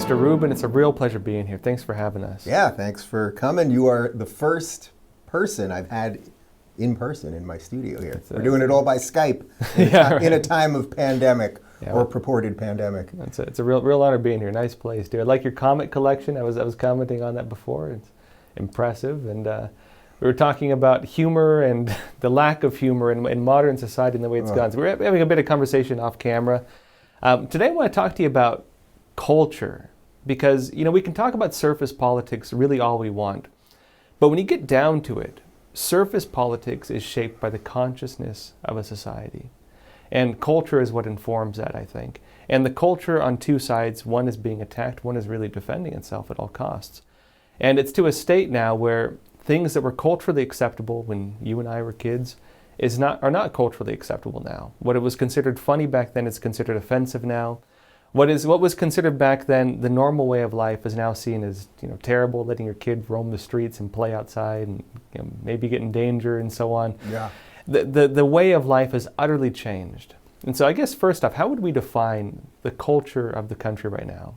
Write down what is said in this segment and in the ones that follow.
Mr. Rubin, it's a real pleasure being here. Thanks for having us. Yeah, thanks for coming. You are the first person I've had in person in my studio here. We're doing it all by Skype in a time of pandemic or purported pandemic. It's a real honor being here. Nice place, dude. I like your comic collection. I was commenting on that before. It's impressive. And we were talking about humor and the lack of humor in modern society and the way it's gone. So we're having a bit of conversation off camera. Today I want to talk to you about culture, because we can talk about surface politics really all we want, but when you get down to it, surface politics is shaped by the consciousness of a society, and culture is what informs that, I think. And the culture on two sides, one is being attacked, one is really defending itself at all costs. And it's to a state now where things that were culturally acceptable when you and I were kids are not culturally acceptable now. What it was considered funny back then is considered offensive now. What was considered back then the normal way of life is now seen as terrible, letting your kid roam the streets and play outside and maybe get in danger and so on. Yeah. The way of life has utterly changed. And so I guess first off, how would we define the culture of the country right now?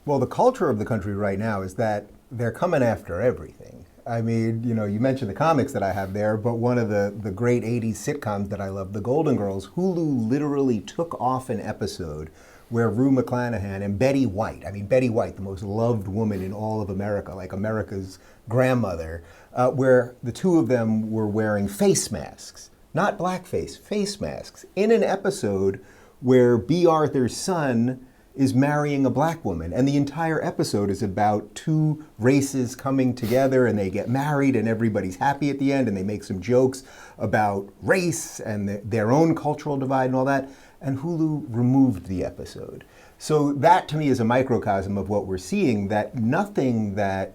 Well, the culture of the country right now is that they're coming after everything. I mean, you mentioned the comics that I have there, but one of the great 80s sitcoms that I love, The Golden Girls, Hulu literally took off an episode where Rue McClanahan and Betty White, the most loved woman in all of America, like America's grandmother, where the two of them were wearing face masks, not blackface, face masks, in an episode where B. Arthur's son is marrying a black woman. And the entire episode is about two races coming together, and they get married and everybody's happy at the end, and they make some jokes about race and their own cultural divide and all that. And Hulu removed the episode. So that to me is a microcosm of what we're seeing, that nothing that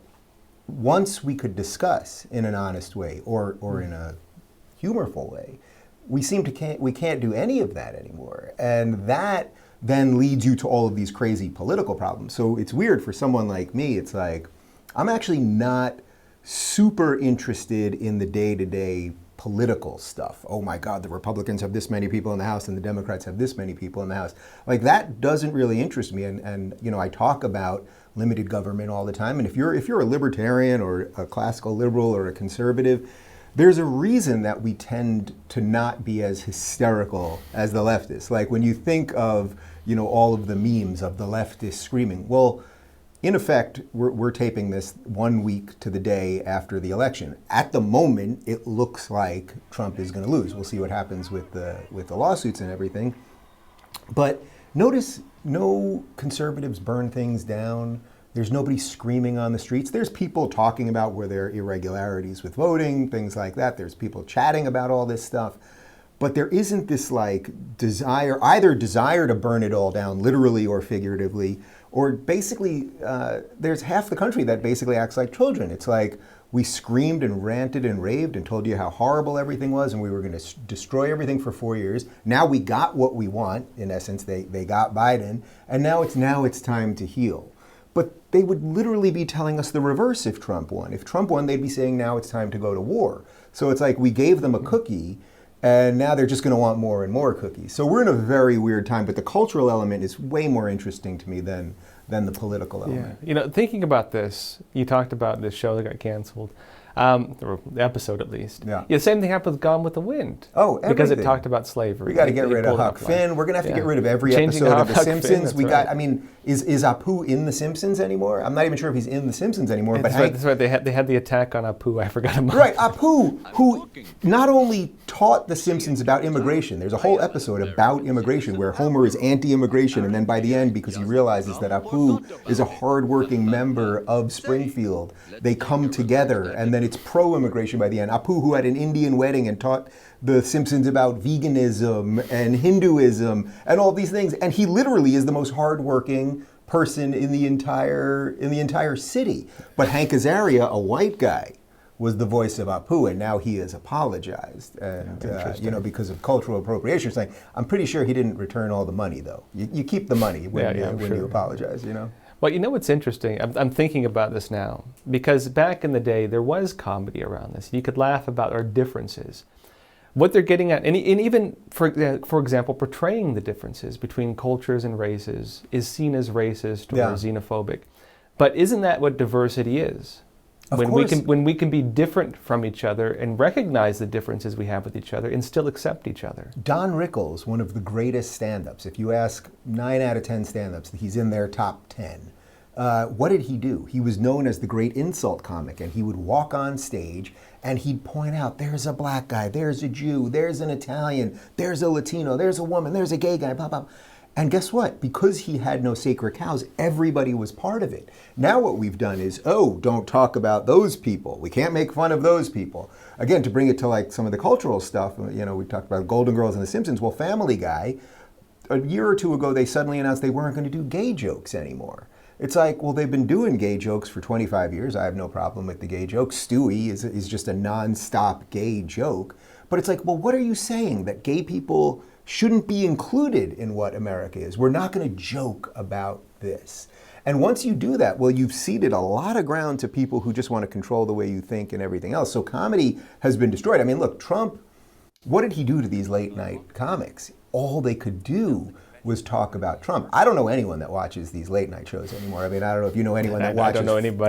once we could discuss in an honest way or in a humorful way, we can't do any of that anymore. And that then leads you to all of these crazy political problems. So it's weird for someone like me, it's like, I'm actually not super interested in the day-to-day political stuff. Oh my God, the Republicans have this many people in the House and the Democrats have this many people in the House. Like, that doesn't really interest me. And I talk about limited government all the time. And if you're a libertarian or a classical liberal or a conservative, there's a reason that we tend to not be as hysterical as the leftists. Like when you think of, all of the memes of the leftists screaming, well, in effect, we're taping this 1 week to the day after the election. At the moment, it looks like Trump is going to lose. We'll see what happens with the lawsuits and everything. But notice no conservatives burn things down. There's nobody screaming on the streets. There's people talking about where there are irregularities with voting, things like that. There's people chatting about all this stuff. But there isn't this either desire to burn it all down, literally or figuratively, or basically, there's half the country that basically acts like children. It's like, we screamed and ranted and raved and told you how horrible everything was and we were going to destroy everything for 4 years. Now we got what we want. In essence, they got Biden. And now it's time to heal. But they would literally be telling us the reverse if Trump won. If Trump won, they'd be saying now it's time to go to war. So it's like we gave them a cookie, and now they're just going to want more and more cookies. So we're in a very weird time, but the cultural element is way more interesting to me than the political element. Yeah. Thinking about this, you talked about this show that got canceled, or the episode at least. Yeah. The same thing happened with Gone with the Wind. Oh, everything. Because it talked about slavery. We got to get rid of Huck Finn. We're going to have to get rid of every episode of The Simpsons. Is Apu in The Simpsons anymore? I'm not even sure if he's in The Simpsons anymore. That's right. They had the attack on Apu. I forgot about. Right, Apu, who not only taught The Simpsons about immigration. There's a whole episode about immigration where Homer is anti-immigration, and then by the end, because he realizes that Apu is a hardworking member of Springfield, they come together, and then it's pro-immigration by the end. Apu, who had an Indian wedding and taught The Simpsons about veganism and Hinduism and all these things, and he literally is the most hardworking person in the entire city. But Hank Azaria, a white guy, was the voice of Apu, and now he has apologized, and because of cultural appropriation. Saying, I'm pretty sure he didn't return all the money, though. You keep the money when you apologize. Well, what's interesting? I'm thinking about this now, because back in the day there was comedy around this. You could laugh about our differences. what they're getting at, and even, for example, portraying the differences between cultures and races is seen as racist or xenophobic. But isn't that what diversity is? When we can be different from each other and recognize the differences we have with each other and still accept each other. Don Rickles, one of the greatest stand-ups. If you ask 9 out of 10 stand-ups, he's in their top 10. What did he do? He was known as the great insult comic, and he would walk on stage and he'd point out, there's a black guy, there's a Jew, there's an Italian, there's a Latino, there's a woman, there's a gay guy, blah, blah. And guess what? Because he had no sacred cows, everybody was part of it. Now what we've done is, don't talk about those people. We can't make fun of those people. Again, to bring it to like some of the cultural stuff, we talked about Golden Girls and The Simpsons. Well, Family Guy, a year or two ago, they suddenly announced they weren't going to do gay jokes anymore. It's like, well, they've been doing gay jokes for 25 years. I have no problem with the gay joke. Stewie is just a nonstop gay joke. But it's like, well, what are you saying? That gay people shouldn't be included in what America is. We're not going to joke about this. And once you do that, well, you've ceded a lot of ground to people who just want to control the way you think and everything else. So comedy has been destroyed. I mean, look, Trump, what did he do to these late night comics? All they could do was talk about Trump. I don't know anyone that watches these late night shows anymore. I mean, I don't know if you know anyone that watches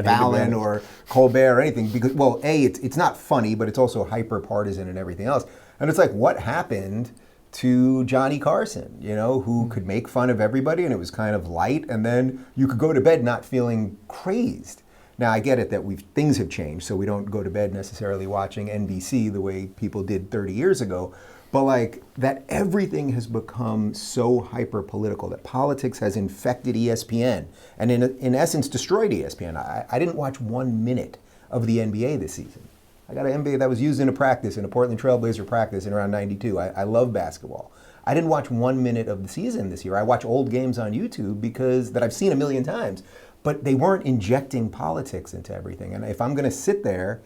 Fallon or Colbert or anything, because, well, it's not funny, but it's also hyper partisan and everything else. And it's like, what happened to Johnny Carson, who could make fun of everybody and it was kind of light, and then you could go to bed not feeling crazed. Now, I get it that things have changed, so we don't go to bed necessarily watching NBC the way people did 30 years ago, but like that everything has become so hyper-political, that politics has infected ESPN and in essence destroyed ESPN. I didn't watch 1 minute of the NBA this season. I got an NBA that was used in a Portland Trailblazer practice in around 92. I love basketball. I didn't watch 1 minute of the season this year. I watch old games on YouTube that I've seen a million times, but they weren't injecting politics into everything. And if I'm going to sit there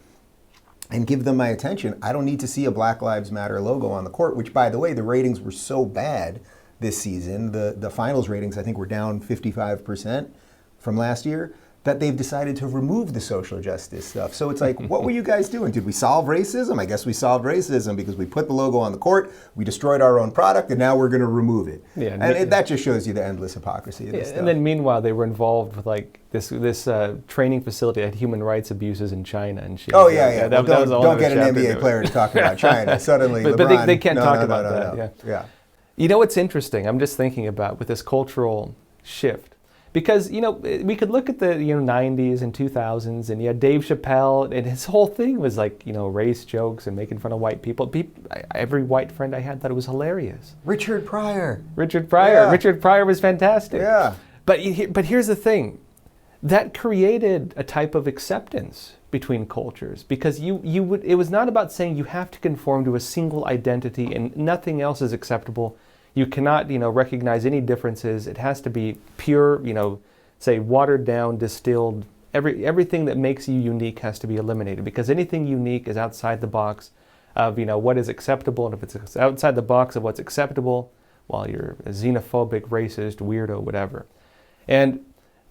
and give them my attention, I don't need to see a Black Lives Matter logo on the court, which, by the way, the ratings were so bad this season. The finals ratings, I think, were down 55% from last year, that they've decided to remove the social justice stuff. So it's like, what were you guys doing? Did we solve racism? I guess we solved racism because we put the logo on the court, we destroyed our own product, and now we're going to remove it. Yeah, and that just shows you the endless hypocrisy of this stuff. And then meanwhile, they were involved with like this training facility that had human rights abuses in China and shit. Oh yeah. Don't get an NBA player to talk about China. Suddenly, but LeBron, they can't talk about that. No. Yeah. You know what's interesting? I'm just thinking about with this cultural shift. Because, we could look at the, 90s and 2000s, and you had Dave Chappelle, and his whole thing was like, race jokes and making fun of white people. Every white friend I had thought it was hilarious. Richard Pryor. Yeah. Richard Pryor was fantastic. Yeah. But here's the thing. That created a type of acceptance between cultures, because it was not about saying you have to conform to a single identity and nothing else is acceptable. You cannot, recognize any differences. It has to be pure, say watered down, distilled. Everything that makes you unique has to be eliminated, because anything unique is outside the box of, what is acceptable. And if it's outside the box of what's acceptable, well, you're a xenophobic, racist, weirdo, whatever. And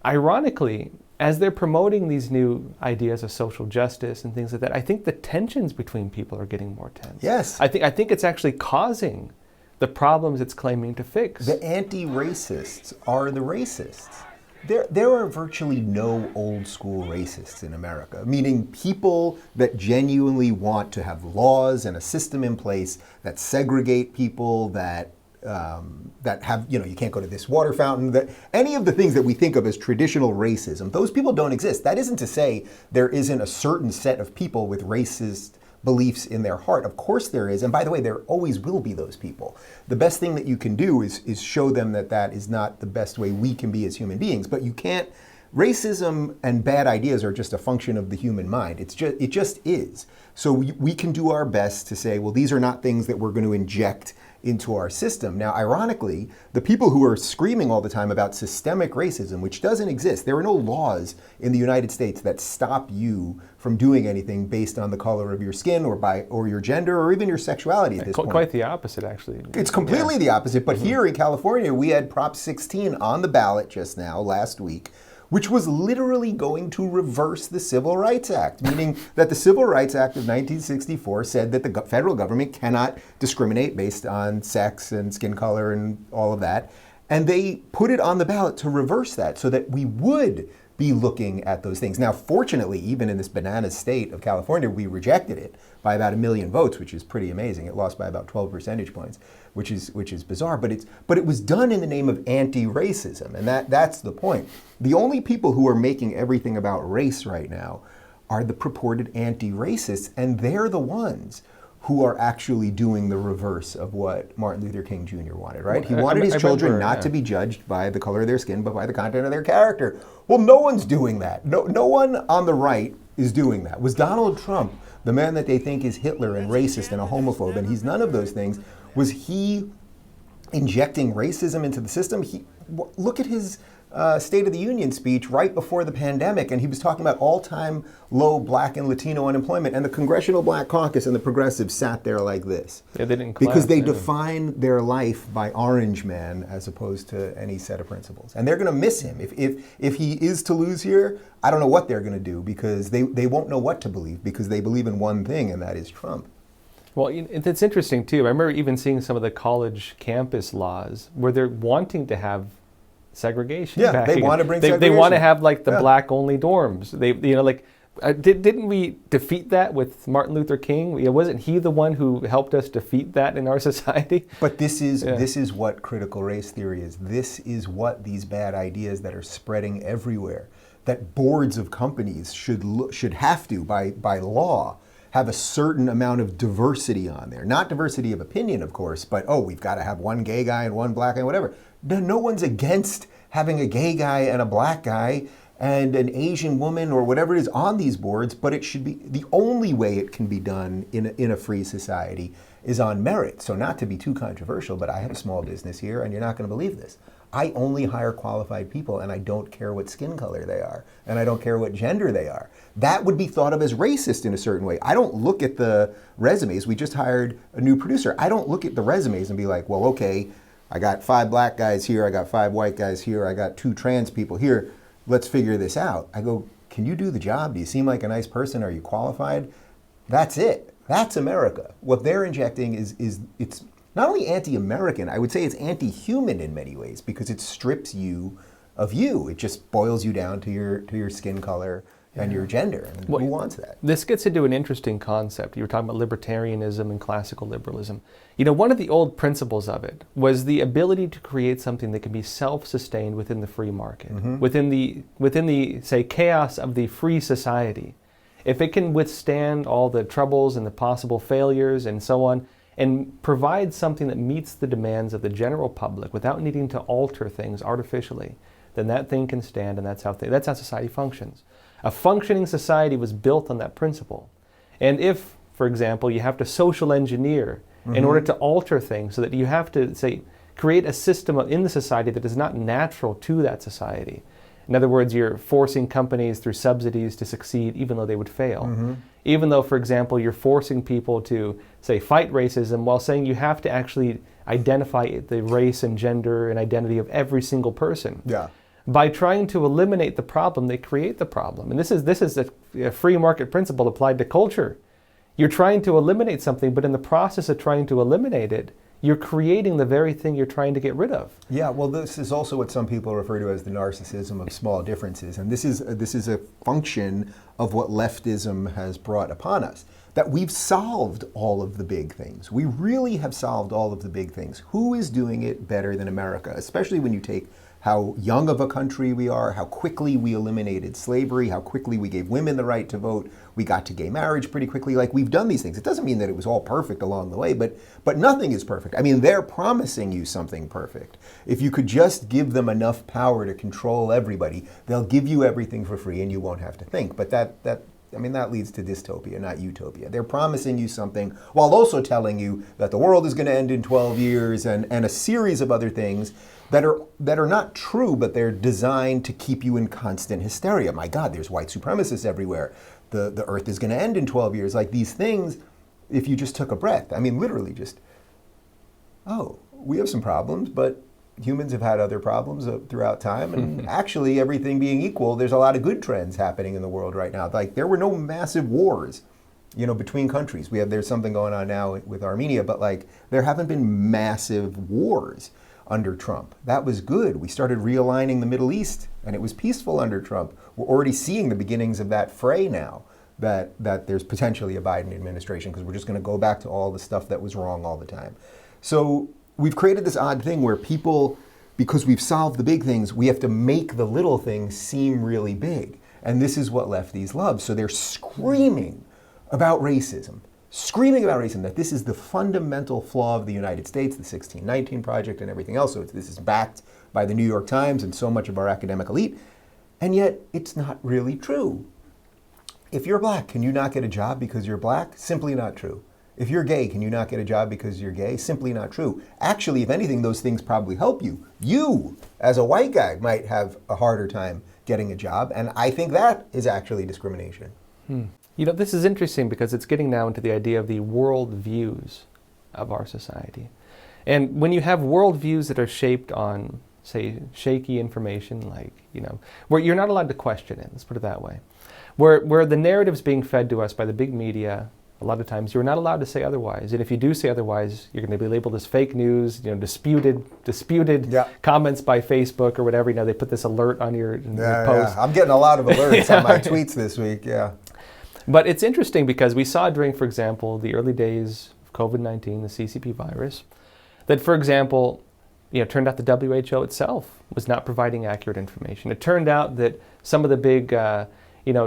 ironically, as they're promoting these new ideas of social justice and things like that, I think the tensions between people are getting more tense. Yes. I think it's actually causing the problems it's claiming to fix. The anti-racists are the racists. There are virtually no old school racists in America, meaning people that genuinely want to have laws and a system in place that segregate people, that have, you can't go to this water fountain, that any of the things that we think of as traditional racism, those people don't exist. That isn't to say there isn't a certain set of people with racist beliefs in their heart. Of course there is. And by the way, there always will be those people. The best thing that you can do is show them that is not the best way we can be as human beings. But you can't, racism and bad ideas are just a function of the human mind. It just is. So we can do our best to say, well, these are not things that we're going to inject into our system. Now, ironically, the people who are screaming all the time about systemic racism, which doesn't exist, there are no laws in the United States that stop you from doing anything based on the color of your skin or your gender or even your sexuality at this point. Quite the opposite, actually. It's completely the opposite. But here in California, we had Prop 16 on the ballot just now, last week, which was literally going to reverse the Civil Rights Act, meaning that the Civil Rights Act of 1964 said that the federal government cannot discriminate based on sex and skin color and all of that. And they put it on the ballot to reverse that so that we would be looking at those things. Now, fortunately, even in this banana state of California, we rejected it by about 1 million votes, which is pretty amazing. It lost by about 12 percentage points, which is bizarre. But it was done in the name of anti-racism, and that's the point. The only people who are making everything about race right now are the purported anti-racists, and they're the ones who are actually doing the reverse of what Martin Luther King Jr. wanted, right? He wanted his children not to be judged by the color of their skin, but by the content of their character. Well, no one's doing that. No one on the right is doing that. Was Donald Trump, the man that they think is Hitler and racist and a homophobe, and he's none of those things, was he injecting racism into the system? Look at his State of the Union speech right before the pandemic, and he was talking about all-time low Black and Latino unemployment, and the Congressional Black Caucus and the progressives sat there like this. Yeah, they didn't because they define their life by Orange Man as opposed to any set of principles. And they're going to miss him. If he is to lose here, I don't know what they're going to do, because they won't know what to believe, because they believe in one thing, and that is Trump. Well, it's interesting, too. I remember even seeing some of the college campus laws where they're wanting to have segregation. Yeah, they want to bring segregation. They want to have like the black-only dorms. Didn't we defeat that with Martin Luther King? Wasn't he the one who helped us defeat that in our society? But this is what critical race theory is. This is what these bad ideas that are spreading everywhere, that boards of companies should have to, by law, have a certain amount of diversity on there. Not diversity of opinion, of course, but, we've got to have one gay guy and one black guy, whatever. No one's against having a gay guy and a black guy and an Asian woman or whatever it is on these boards, but it should be, the only way it can be done in a free society is on merit. So not to be too controversial, but I have a small business here, and you're not going to believe this. I only hire qualified people, and I don't care what skin color they are, and I don't care what gender they are. That would be thought of as racist in a certain way. I don't look at the resumes. We just hired a new producer. I don't look at the resumes and be like, well, okay, I got 5 black guys here, I got 5 white guys here, I got 2 trans people here, let's figure this out. I go, can you do the job? Do you seem like a nice person? Are you qualified? That's it. That's America. What they're injecting is it's not only anti-American, I would say it's anti-human in many ways, because it strips you of you. It just boils you down to your skin color and your gender. And who wants that? This gets into an interesting concept. You were talking about libertarianism and classical liberalism. One of the old principles of it was the ability to create something that can be self-sustained within the free market, within the say chaos of the free society. If it can withstand all the troubles and the possible failures and so on, and provide something that meets the demands of the general public without needing to alter things artificially, then that thing can stand, and that's how society functions. A functioning society was built on that principle. And if, for example, you have to social engineer in order to alter things, so that you have to, say, create a system in the society that is not natural to that society. In other words, you're forcing companies through subsidies to succeed even though they would fail. Even though, for example, you're forcing people to, say, fight racism while saying you have to actually identify the race and gender and identity of every single person. Yeah. By trying to eliminate the problem, they create the problem. And this is a free market principle applied to culture. You're trying to eliminate something, but in the process of trying to eliminate it, you're creating the very thing you're trying to get rid of. Yeah, well, this is also what some people refer to as the narcissism of small differences. And this is a function of what leftism has brought upon us, that we've solved all of the big things. We really have solved all of the big things. Who is doing it better than America, especially when you take how young of a country we are, how quickly we eliminated slavery, how quickly we gave women the right to vote, we got to gay marriage pretty quickly. Like, we've done these things. It doesn't mean that it was all perfect along the way, but nothing is perfect. I mean, they're promising you something perfect. If you could just give them enough power to control everybody, they'll give you everything for free and you won't have to think. But that leads to dystopia, not utopia. They're promising you something while also telling you that the world is going to end in 12 years and a series of other things that are not true, but they're designed to keep you in constant hysteria. My God, there's white supremacists everywhere. The earth is going to end in 12 years. Like, these things, if you just took a breath, I mean, literally just, we have some problems, but humans have had other problems throughout time, and actually everything being equal, there's a lot of good trends happening in the world right now. Like there were no massive wars, between countries. There's something going on now with Armenia, but like there haven't been massive wars under Trump. That was good. We started realigning the Middle East, and it was peaceful under Trump. We're already seeing the beginnings of that fray now, that there's potentially a Biden administration, because we're just going to go back to all the stuff that was wrong all the time. So we've created this odd thing where people, because we've solved the big things, we have to make the little things seem really big. And this is what lefties love. So they're screaming about racism, that this is the fundamental flaw of the United States, the 1619 Project and everything else. So this is backed by the New York Times and so much of our academic elite. And yet it's not really true. If you're black, can you not get a job because you're black? Simply not true. If you're gay, can you not get a job because you're gay? Simply not true. Actually, if anything, those things probably help you. You, as a white guy, might have a harder time getting a job, and I think that is actually discrimination. This is interesting because it's getting now into the idea of the world views of our society. And when you have world views that are shaped on, say, shaky information, like, where you're not allowed to question it, let's put it that way. Where the narrative's being fed to us by the big media, a lot of times you're not allowed to say otherwise. And if you do say otherwise, you're going to be labeled as fake news, disputed comments by Facebook or whatever. They put this alert on your post. Yeah. I'm getting a lot of alerts on my tweets this week, yeah. But it's interesting because we saw during, for example, the early days of COVID-19, the CCP virus, that, for example, it turned out the WHO itself was not providing accurate information. It turned out that some of the big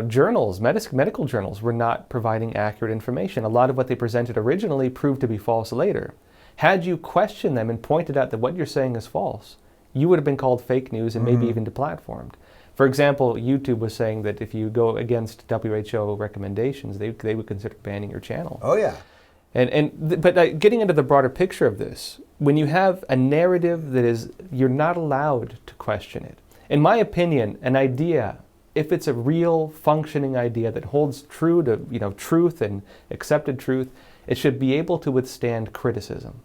journals, medical journals, were not providing accurate information. A lot of what they presented originally proved to be false later. Had you questioned them and pointed out that what you're saying is false, you would have been called fake news and maybe even deplatformed. For example, YouTube was saying that if you go against WHO recommendations, they would consider banning your channel. Oh yeah. But getting into the broader picture of this, when you have a narrative that is, you're not allowed to question it. In my opinion, an idea, if it's a real functioning idea that holds true to truth and accepted truth, it should be able to withstand criticism.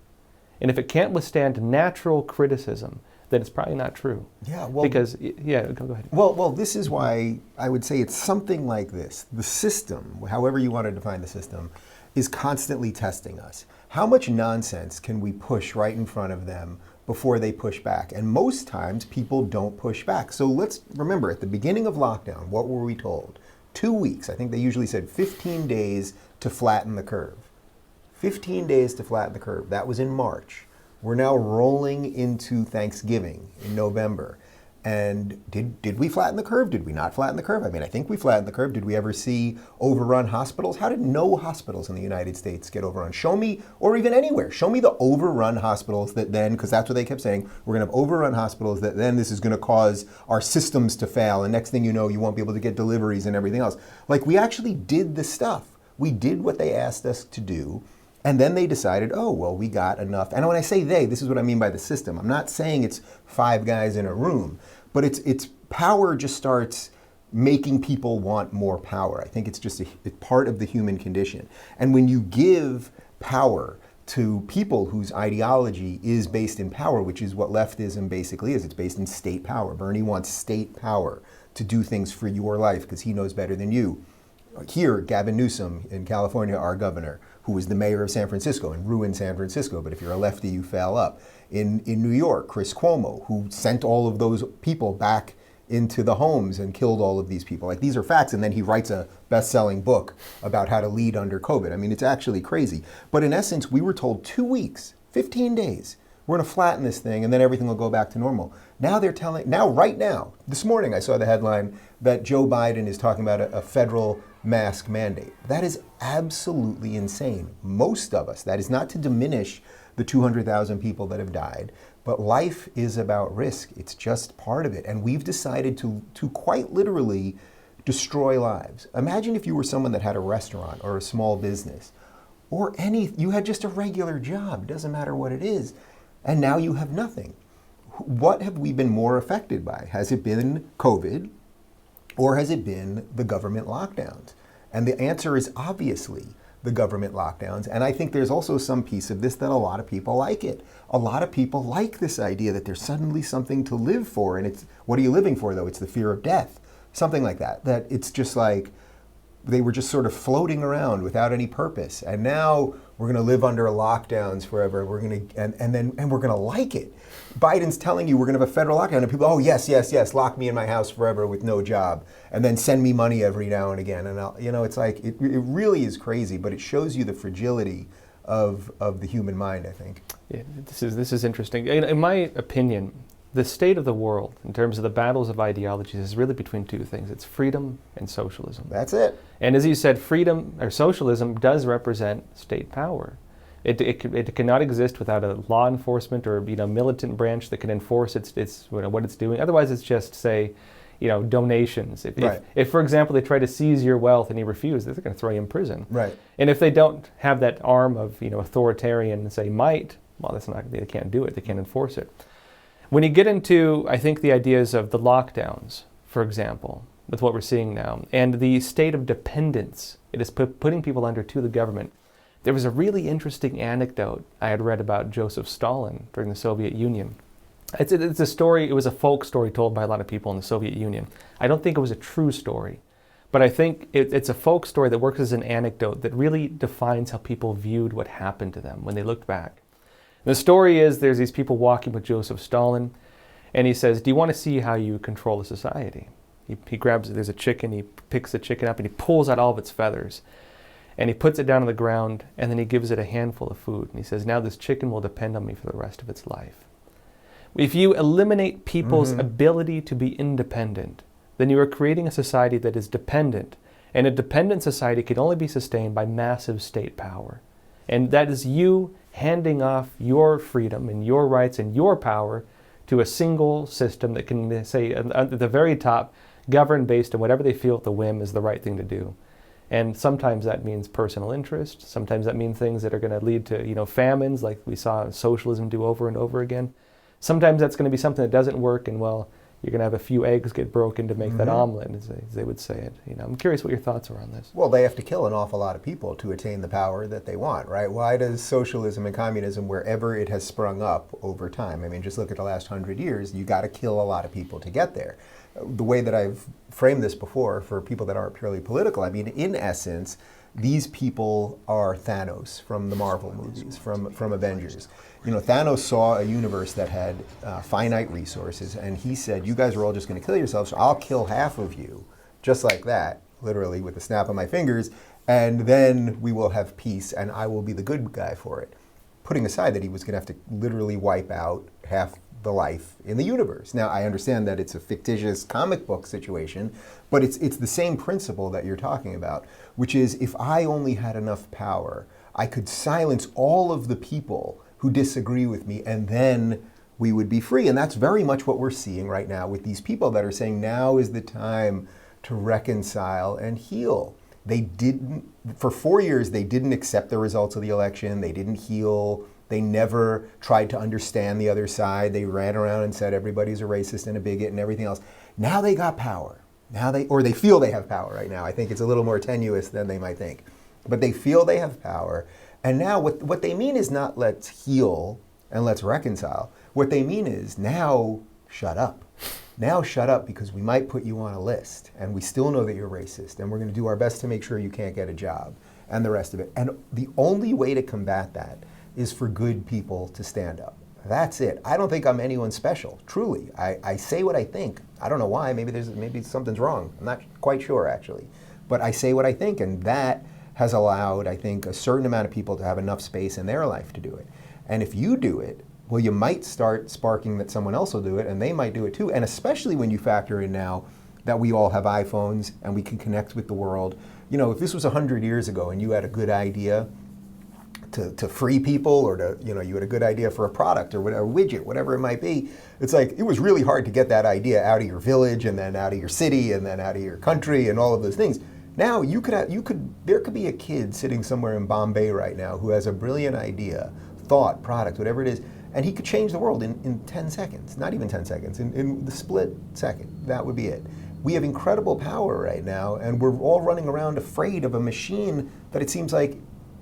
And if it can't withstand natural criticism, then it's probably not true. Yeah, well, because go ahead. Well, this is why I would say it's something like this. The system, however you want to define the system, is constantly testing us. How much nonsense can we push right in front of them before they push back? And most times people don't push back. So let's remember, at the beginning of lockdown, what were we told? 2 weeks. I think they usually said 15 days to flatten the curve. 15 days to flatten the curve. That was in March. We're now rolling into Thanksgiving in November. And did we flatten the curve? Did we not flatten the curve? I mean, I think we flattened the curve. Did we ever see overrun hospitals? How did no hospitals in the United States get overrun? Show me, or even anywhere, show me the overrun hospitals that then, because that's what they kept saying, we're going to have overrun hospitals that then this is going to cause our systems to fail. And next thing you know, you won't be able to get deliveries and everything else. Like, we actually did the stuff. We did what they asked us to do. And then they decided, oh, well, we got enough. And when I say they, this is what I mean by the system. I'm not saying it's 5 guys in a room, but it's power just starts making people want more power. I think it's just a part of the human condition. And when you give power to people whose ideology is based in power, which is what leftism basically is, it's based in state power. Bernie wants state power to do things for your life because he knows better than you. Here, Gavin Newsom in California, our governor, who was the mayor of San Francisco and ruined San Francisco, but if you're a lefty, you fail up. In New York, Chris Cuomo, who sent all of those people back into the homes and killed all of these people. Like, these are facts, and then he writes a best-selling book about how to lead under COVID. I mean, it's actually crazy. But in essence, we were told 2 weeks, 15 days, we're gonna flatten this thing and then everything will go back to normal. Now they're telling, right now, this morning I saw the headline that Joe Biden is talking about a federal mask mandate. That is absolutely insane. Most of us, that is not to diminish the 200,000 people that have died, but life is about risk. It's just part of it. And we've decided to quite literally destroy lives. Imagine if you were someone that had a restaurant or a small business, or you had just a regular job, it doesn't matter what it is, and now you have nothing. What have we been more affected by? Has it been COVID, or has it been the government lockdowns? And the answer is obviously the government lockdowns. And I think there's also some piece of this that a lot of people like it. A lot of people like this idea that there's suddenly something to live for. And it's, what are you living for though? It's the fear of death. Something like that. That it's just like, they were just sort of floating around without any purpose. And now we're going to live under lockdowns forever. We're going to, and we're going to like it. Biden's telling you we're going to have a federal lockdown, and people, oh yes, yes, yes, lock me in my house forever with no job, and then send me money every now and again. And I'll, you know, it's like, it really is crazy, but it shows you the fragility of the human mind, I think. Yeah, this is interesting. In my opinion, the state of the world, in terms of the battles of ideologies, is really between two things. It's freedom and socialism. That's it. And as you said, freedom or socialism does represent state power. It cannot exist without a law enforcement or militant branch that can enforce its what it's doing. Otherwise, it's just, say, donations. If, for example, they try to seize your wealth and you refuse, they're going to throw you in prison. Right. And if they don't have that arm of authoritarian, say, might, well, that's not, they can't do it. They can't enforce it. When you get into, I think, the ideas of the lockdowns, for example, with what we're seeing now, and the state of dependence it is putting people under to the government, there was a really interesting anecdote I had read about Joseph Stalin during the Soviet Union. It's a story, it was a folk story told by a lot of people in the Soviet Union. I don't think it was a true story, but I think it's a folk story that works as an anecdote that really defines how people viewed what happened to them when they looked back. The story is there's these people walking with Joseph Stalin, and he says, do you want to see how you control a society? He grabs, there's a chicken, he picks the chicken up and he pulls out all of its feathers. And he puts it down on the ground, and then he gives it a handful of food. And he says, now this chicken will depend on me for the rest of its life. If you eliminate people's ability to be independent, then you are creating a society that is dependent. And a dependent society can only be sustained by massive state power. And that is you handing off your freedom and your rights and your power to a single system that can, say, at the very top, govern based on whatever they feel at the whim is the right thing to do. And sometimes that means personal interest. Sometimes that means things that are going to lead to, famines, like we saw socialism do over and over again. Sometimes that's going to be something that doesn't work, and well, you're going to have a few eggs get broken to make that omelet, as they would say it. I'm curious what your thoughts are on this. Well, they have to kill an awful lot of people to attain the power that they want, right? Why does socialism and communism, wherever it has sprung up over time, I mean, just look at the last 100 years, you got to kill a lot of people to get there. The way that I've framed this before for people that aren't purely political, I mean, in essence, these people are Thanos from the Marvel movies, from Avengers. Thanos saw a universe that had finite resources, and he said, you guys are all just going to kill yourselves, so I'll kill half of you, just like that, literally with the snap of my fingers, and then we will have peace, and I will be the good guy for it. Putting aside that he was going to have to literally wipe out half the life in the universe. Now, I understand that it's a fictitious comic book situation, but it's the same principle that you're talking about, which is if I only had enough power, I could silence all of the people who disagree with me, and then we would be free. And that's very much what we're seeing right now with these people that are saying now is the time to reconcile and heal. They didn't, for 4 years, they didn't accept the results of the election. They didn't heal. They never tried to understand the other side. They ran around and said everybody's a racist and a bigot and everything else. Now they got power. Or they feel they have power right now. I think it's a little more tenuous than they might think. But they feel they have power. And now what they mean is not let's heal and let's reconcile. What they mean is now shut up. Now shut up because we might put you on a list and we still know that you're racist and we're going to do our best to make sure you can't get a job and the rest of it. And the only way to combat that is for good people to stand up. That's it. I don't think I'm anyone special, truly. I say what I think. I don't know why. Maybe something's wrong. I'm not quite sure, actually. But I say what I think, and that has allowed, I think, a certain amount of people to have enough space in their life to do it. And if you do it, well, you might start sparking that someone else will do it, and they might do it too. And especially when you factor in now that we all have iPhones and we can connect with the world. If this was 100 years ago and you had a good idea to free people, or to, you had a good idea for a product or whatever, widget, whatever it might be, it's like, it was really hard to get that idea out of your village and then out of your city and then out of your country and all of those things. Now there could be a kid sitting somewhere in Bombay right now who has a brilliant idea, thought, product, whatever it is, and he could change the world in 10 seconds, not even 10 seconds, in the split second. That would be it. We have incredible power right now, and we're all running around afraid of a machine that it seems like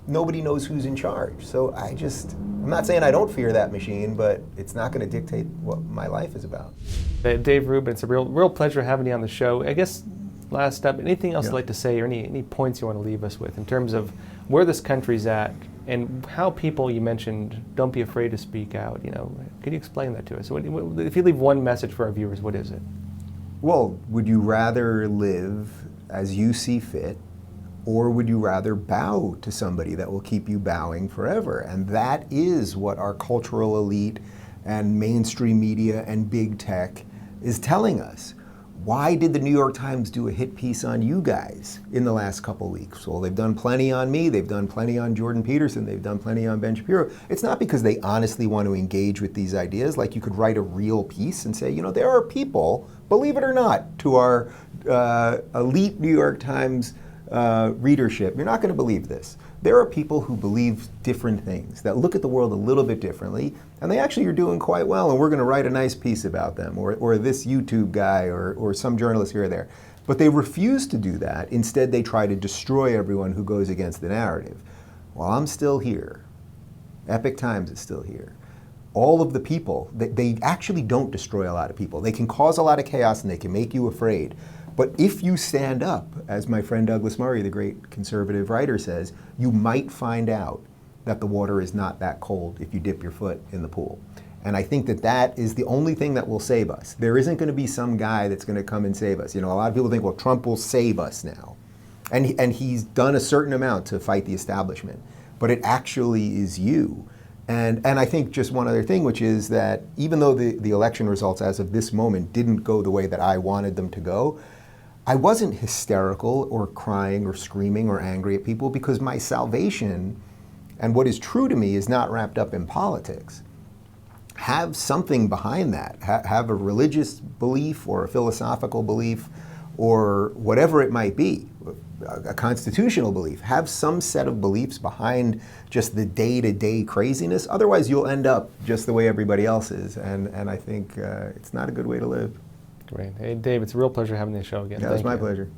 nobody knows who's in charge. So I'm not saying I don't fear that machine, but it's not going to dictate what my life is about. Dave Rubin, it's a real pleasure having you on the show. I guess last up, anything else you'd like to say, or any points you want to leave us with in terms of where this country's at and how people, you mentioned, don't be afraid to speak out. Can you explain that to us? If you leave one message for our viewers, what is it? Well, would you rather live as you see fit, or would you rather bow to somebody that will keep you bowing forever? And that is what our cultural elite and mainstream media and big tech is telling us. Why did the New York Times do a hit piece on you guys in the last couple weeks? Well, they've done plenty on me, they've done plenty on Jordan Peterson, they've done plenty on Ben Shapiro. It's not because they honestly want to engage with these ideas. Like, you could write a real piece and say, there are people, believe it or not, to our elite New York Times readership, you're not going to believe this. There are people who believe different things, that look at the world a little bit differently, and they actually are doing quite well, and we're going to write a nice piece about them, or this YouTube guy, or some journalist here or there. But they refuse to do that. Instead, they try to destroy everyone who goes against the narrative. Well, I'm still here. Epoch Times is still here. All of the people, they actually don't destroy a lot of people. They can cause a lot of chaos, and they can make you afraid. But if you stand up, as my friend Douglas Murray, the great conservative writer, says, you might find out that the water is not that cold if you dip your foot in the pool. And I think that is the only thing that will save us. There isn't going to be some guy that's going to come and save us. A lot of people think, well, Trump will save us now. And he's done a certain amount to fight the establishment. But it actually is you. And I think just one other thing, which is that even though the election results as of this moment didn't go the way that I wanted them to go, I wasn't hysterical or crying or screaming or angry at people, because my salvation and what is true to me is not wrapped up in politics. Have something behind that. Have a religious belief or a philosophical belief or whatever it might be, a constitutional belief. Have some set of beliefs behind just the day-to-day craziness. Otherwise, you'll end up just the way everybody else is. And I think it's not a good way to live. Great. Hey, Dave, it's a real pleasure having you on the show again. Yeah, it was my pleasure.